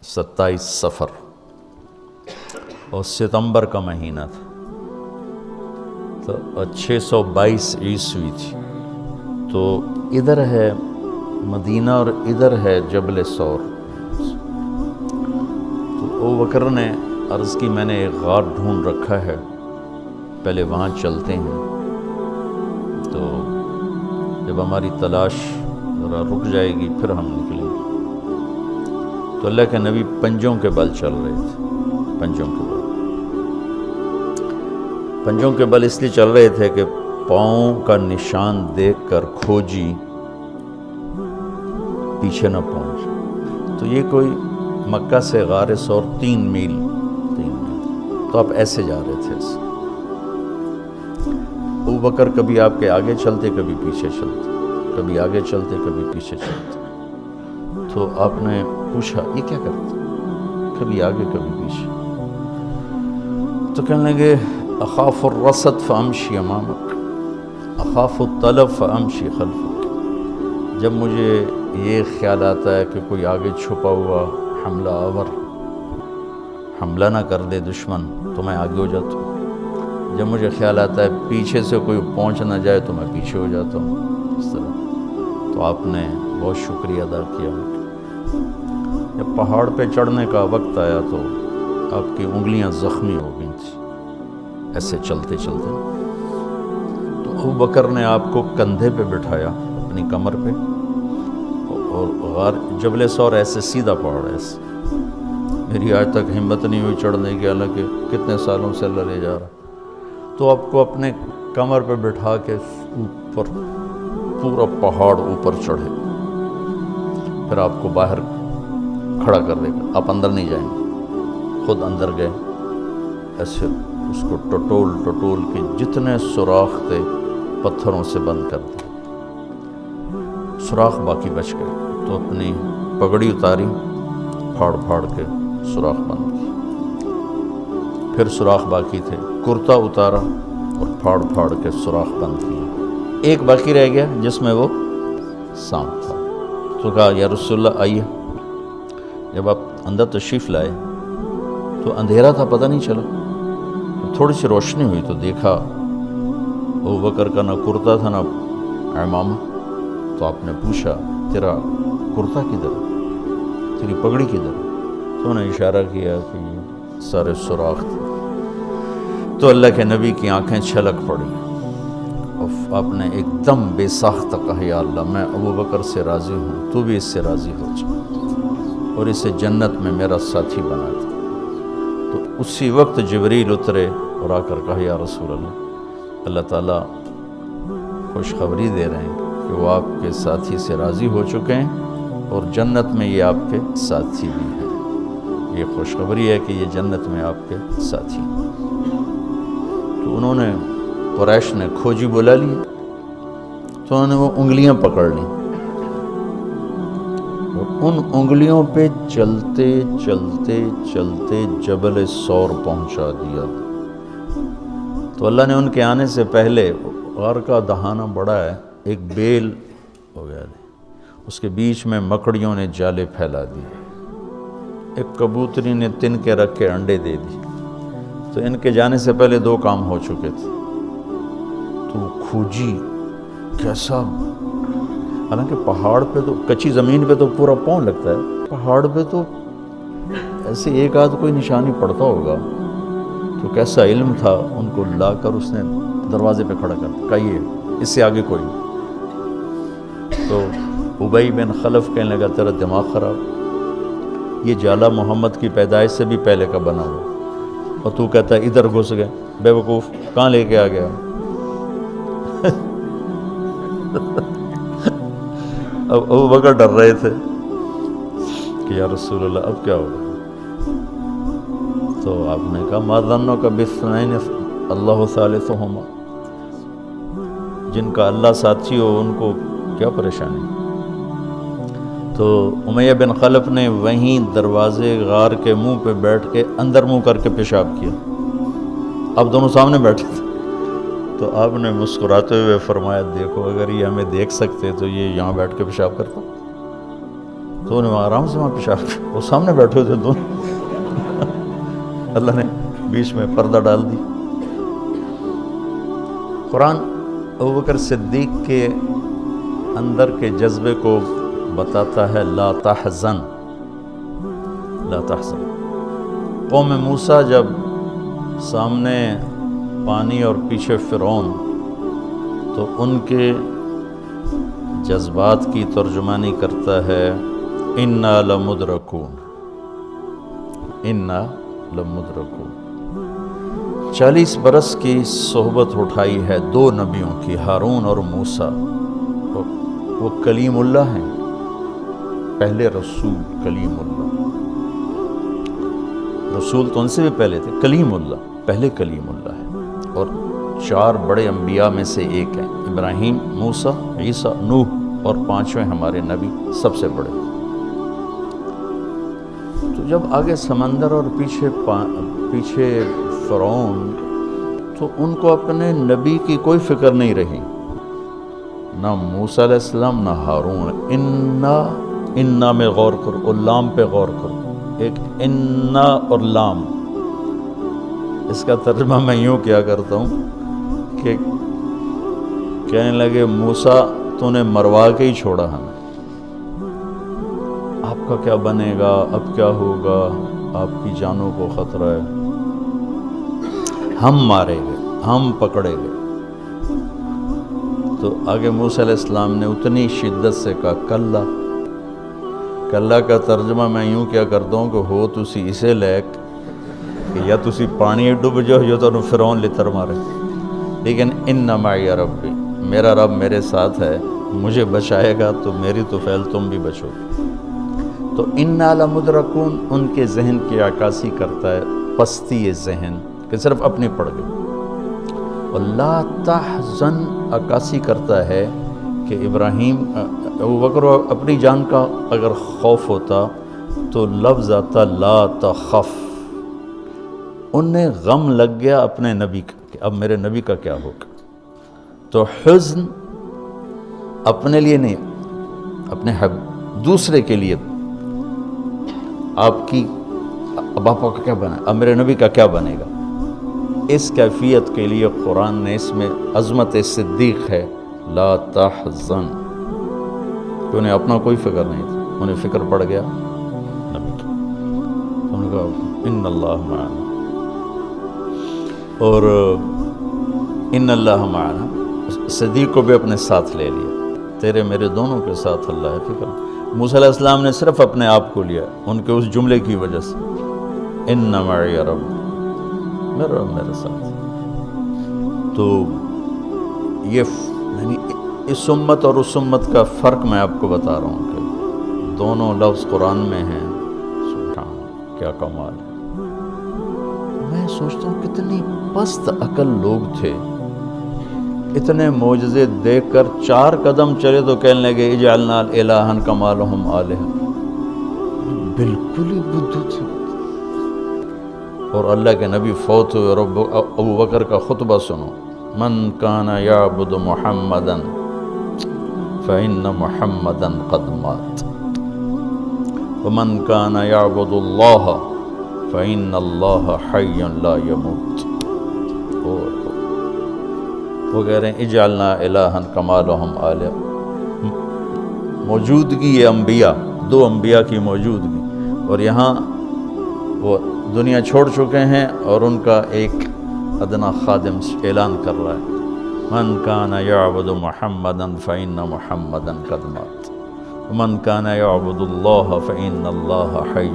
27 صفر اور ستمبر کا مہینہ تھا، تو 622 عیسوی تھی۔ تو ادھر ہے مدینہ اور ادھر ہے جبل ثور۔ تو ابوبکر نے عرض کی میں نے ایک غار ڈھونڈ رکھا ہے، پہلے وہاں چلتے ہیں، تو جب ہماری تلاش ذرا رک جائے گی پھر ہم نکلیں گے۔ تو اللہ کے نبی پنجوں کے بل چل رہے تھے، پنجوں کے بل اس لیے چل رہے تھے کہ پاؤں کا نشان دیکھ کر کھوجی پیچھے نہ پہنچ۔ تو یہ کوئی مکہ سے غار ثور 3 میل، تو آپ ایسے جا رہے تھے ایسے۔ ابوبکر کبھی آپ کے آگے چلتے کبھی پیچھے چلتے، کبھی آگے چلتے کبھی پیچھے چلتے۔ تو آپ نے پوچھا یہ کیا کرتے؟ کبھی آگے کبھی پیچھے۔ تو کہنے لگے اخاف الرصد فامشی امامک، اخاف الطلب فامشی خلفک۔ جب مجھے یہ خیال آتا ہے کہ کوئی آگے چھپا ہوا حملہ آور حملہ نہ کر دے دشمن تو میں آگے ہو جاتا ہوں، جب مجھے خیال آتا ہے پیچھے سے کوئی پہنچ نہ جائے تو میں پیچھے ہو جاتا ہوں، اس طرح۔ تو آپ نے بہت شکریہ ادا کیا۔ جب پہاڑ پہ چڑھنے کا وقت آیا تو آپ کی انگلیاں زخمی ہو گئی تھیں ایسے چلتے چلتے۔ تو ابوبکر نے آپ کو کندھے پہ بٹھایا اپنی کمر پہ، اور غار جبل ثور ایسے سیدھا پہاڑ ہے ایسے۔ میری آج تک ہمت نہیں ہوئی چڑھنے کی، حالانکہ کتنے سالوں سے اللہ لے جا رہا۔ تو آپ کو اپنے کمر پہ بٹھا کے اوپر پورا پہاڑ اوپر چڑھے، پھر آپ کو باہر کھڑا کر دے گا، آپ اندر نہیں جائیں گے۔ خود اندر گئے، ایسے اس کو ٹٹول کے جتنے سوراخ تھے پتھروں سے بند کر دیے، سوراخ باقی بچ گئے۔ تو اپنی پگڑی اتاری، پھاڑ کے سوراخ بند کی، پھر سوراخ باقی تھے، کرتا اتارا اور پھاڑ کے سوراخ بند کیے۔ ایک باقی رہ گیا جس میں وہ سانپ تھا۔ تو کہا یا رسول اللہ آئیے۔ جب آپ اندر تشریف لائے تو اندھیرا تھا، پتہ نہیں چلا، تھوڑی سی روشنی ہوئی تو دیکھا ابوبکر کا نہ کرتا تھا نہ عمامہ۔ تو آپ نے پوچھا تیرا کرتا کدھر، تیری پگڑی کدھر؟ تو انہوں نے اشارہ کیا کہ یہ سارے سوراخ تھے۔ تو اللہ کے نبی کی آنکھیں چھلک پڑی، اور آپ نے ایک دم بے ساختہ کہا یا اللہ میں ابوبکر سے راضی ہوں، تو بھی اس سے راضی ہو جا اور اسے جنت میں میرا ساتھی بنا دے۔ تو اسی وقت جبریل اترے اور آ کر کہا یا رسول اللہ، اللہ تعالیٰ خوشخبری دے رہے ہیں کہ وہ آپ کے ساتھی سے راضی ہو چکے ہیں اور جنت میں یہ آپ کے ساتھی بھی ہیں۔ یہ خوشخبری ہے کہ یہ جنت میں آپ کے ساتھی ہیں۔ تو انہوں نے قریش نے کھوجی بلا لی، تو انہوں نے وہ انگلیاں پکڑ لیں اور ان انگلیوں پہ چلتے جبل ثور پہنچا دیا۔ تو اللہ نے ان کے آنے سے پہلے، غار کا دہانہ بڑا ہے، ایک بیل ہو گیا، اس کے بیچ میں مکڑیوں نے جالے پھیلا دیے، ایک کبوتری نے تن کے رکھ کے انڈے دے دی۔ تو ان کے جانے سے پہلے 2 کام ہو چکے تھے۔ تو کھوجی کیسا، حالانکہ پہاڑ پہ تو کچی زمین پہ تو پورا پاؤں لگتا ہے، پہاڑ پہ تو ایسے ایک آدھ کوئی نشانی پڑتا ہوگا۔ تو کیسا علم تھا، ان کو لا کر اس نے دروازے پہ کھڑا کر کہا یہ اس سے آگے کوئی نہیں۔ تو ابی بن خلف کہنے لگا تیرا دماغ خراب، یہ جالا محمد کی پیدائش سے بھی پہلے کا بنا ہوا، اور تو کہتا ہے ادھر گھس گئے، بے وقوف کہاں لے کے آ گیا؟ اب ابوبکر ڈر رہے تھے کہ یا رسول اللہ اب کیا ہوگا؟ تو آپ نے کہا ما ظنک باثنین اللہ ثالثہما، جن کا اللہ ساتھی ہو ان کو کیا پریشانی۔ تو امیہ بن خلف نے وہیں دروازے غار کے منہ پہ بیٹھ کے اندر منہ کر کے پیشاب کیا، اب دونوں سامنے بیٹھے تھے۔ تو آپ نے مسکراتے ہوئے فرمایا دیکھو اگر یہ ہمیں دیکھ سکتے تو یہ یہاں بیٹھ کے پیشاب کرتا۔ تو تو انہیں آرام سے وہاں پیشاب کیا، وہ سامنے بیٹھے تھے دونوں اللہ نے بیچ میں پردہ ڈال دی۔ قرآن ابوبکر صدیق کے اندر کے جذبے کو بتاتا ہے، لا تحزن لا تحزن۔ قوم موسیٰ جب سامنے پانی اور پیچھے فرعون، تو ان کے جذبات کی ترجمانی کرتا ہے انا لمدرکون، انا لمدرکون۔ 40 برس کی صحبت اٹھائی ہے دو نبیوں کی، ہارون اور موسیٰ۔ وہ کلیم اللہ ہیں، پہلے رسول کلیم اللہ، رسول تو ان سے بھی پہلے تھے، کلیم اللہ پہلے کلیم اللہ ہے، اور 4 بڑے انبیاء میں سے ایک ہیں، ابراہیم، موسیٰ، عیسیٰ، نوح، اور 5ویں ہمارے نبی سب سے بڑے۔ تو جب آگے سمندر اور پیچھے فرعون، تو ان کو اپنے نبی کی کوئی فکر نہیں رہی، نہ موسیٰ علیہ السلام نہ ہارون۔ انا میں غور کرو، اور لام پہ غور کرو، ایک انا اور لام، اس کا ترجمہ میں یوں کیا کرتا ہوں کہ کہنے لگے موسیٰ تو نے مروا کے ہی چھوڑا ہمیں، آپ کا کیا بنے گا، اب کیا ہوگا، آپ کی جانوں کو خطرہ ہے، ہم مارے گئے، ہم پکڑے گئے۔ تو آگے موسیٰ علیہ السلام نے اتنی شدت سے کہا کلا۔ کلا کا ترجمہ میں یوں کیا کرتا ہوں کہ ہو تسی اسے لیک کہ یا تسی پانی ڈوب جاؤ یا تو فرعون لتر مارے، لیکن ان معی ربی، میرا رب میرے ساتھ ہے، مجھے بچائے گا تو میری تو فعل تم بھی بچو۔ تو انا لمدرکون ان کے ذہن کی عکاسی کرتا ہے، پستی ذہن کہ صرف اپنی پڑ گئی، اور لا تحزن عکاسی کرتا ہے کہ ابراہیم ابوبکر اپنی جان کا اگر خوف ہوتا تو لفظ آتا لا تخف، انہیں غم لگ گیا اپنے نبی کا کہ اب میرے نبی کا کیا ہوگا۔ تو حزن اپنے لیے نہیں، اپنے دوسرے کے لیے، آپ کی اب آپ کا کیا بنا، اب میرے نبی کا کیا بنے گا، اس کیفیت کے لیے قرآن نے اس میں عظمت صدیق ہے، لا تحزن، کہ انہیں اپنا کوئی فکر نہیں تھا، انہیں فکر پڑ گیا نبی کی۔ انہوں نے کہا ان اللہ معنا، اور ان اللہ معنا صدیق کو بھی اپنے ساتھ لے لیا، تیرے میرے دونوں کے ساتھ اللہ ہے، فکر۔ موسیٰ علیہ السلام نے صرف اپنے آپ کو لیا ان کے اس جملے کی وجہ سے، ان معی رب، میرا رب میرے ساتھ۔ تو یہ یعنی اس امت اور اس امت کا فرق میں آپ کو بتا رہا ہوں کہ دونوں لفظ قرآن میں ہیں، سبحان کیا کمال ہے۔ میں سوچتا ہوں کتنی پست عقل لوگ تھے، اتنے معجزے دیکھ کر 4 قدم چلے تو کہنے لگے اجعلنا الہا کما لہم آلہہ، بالکل ہی بدھو تھے۔ اور اللہ کے نبی فوت ہوئے، رب ابو بکر کا خطبہ سنو، من کان یعبد محمدا فإن محمدا قد مات ومن کان یعبد اللہ فإن اللہ حی لا يموت۔ وہ کہہ رہے ہیں اجعلنا الہا کما لہم آلہہ، موجودگی یہ انبیاء، 2 انبیاء کی موجودگی، اور یہاں وہ دنیا چھوڑ چکے ہیں اور ان کا ایک ادنا خادم اعلان کر رہا ہے، من کان یعبد محمدا فإن محمدا قد مات ومن کان یعبد اللہ فإن اللہ حی